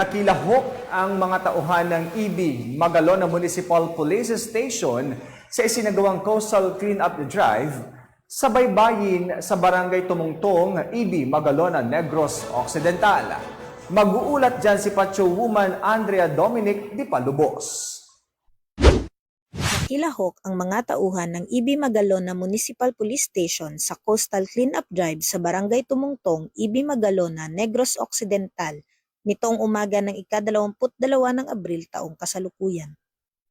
Nakilahok ang mga tauhan ng EB Magalona Municipal Police Station sa isinagawang Coastal Cleanup Drive sa baybayin sa Barangay Tumungtong, EB Magalona, Negros Occidental. Mag-uulat dyan si Pacho Woman Andrea Dominic Di Palubos. Nakilahok ang mga tauhan ng EB Magalona Municipal Police Station sa Coastal Cleanup Drive sa Barangay Tumungtong, EB Magalona, Negros Occidental nitong umaga ng ika-22 ng Abril taong kasalukuyan.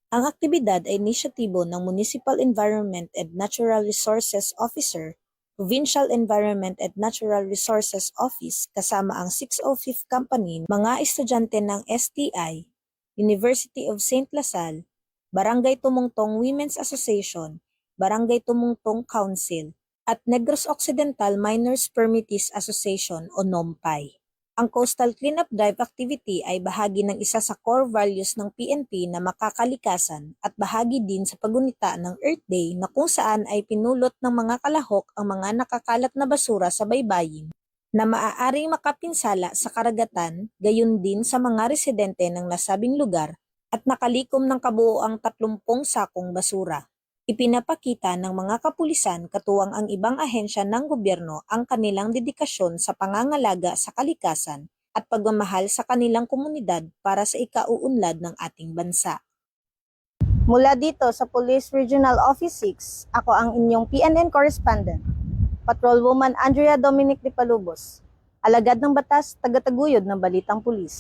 Ang aktibidad ay inisyatibo ng Municipal Environment and Natural Resources Officer, Provincial Environment and Natural Resources Office kasama ang 605th Company, mga estudyante ng STI, University of St. Lasal, Barangay Tumungtong Women's Association, Barangay Tumungtong Council, at Negros Occidental Minors Permittees Association o NOMPAI. Ang Coastal Cleanup Drive activity ay bahagi ng isa sa core values ng PNP na makakalikasan at bahagi din sa pagunita ng Earth Day na kung saan ay pinulot ng mga kalahok ang mga nakakalat na basura sa baybayin na maaaring makapinsala sa karagatan, gayon din sa mga residente ng nasabing lugar at nakalikom ng kabuoang 30 sakong basura. Ipinapakita ng mga kapulisan katuwang ang ibang ahensya ng gobyerno ang kanilang dedikasyon sa pangangalaga sa kalikasan at pagmamahal sa kanilang komunidad para sa ikauunlad ng ating bansa. Mula dito sa Police Regional Office 6, ako ang inyong PNN correspondent, Patrolwoman Andrea Dominic Di Palubos, alagad ng batas, tagataguyod ng Balitang Pulis.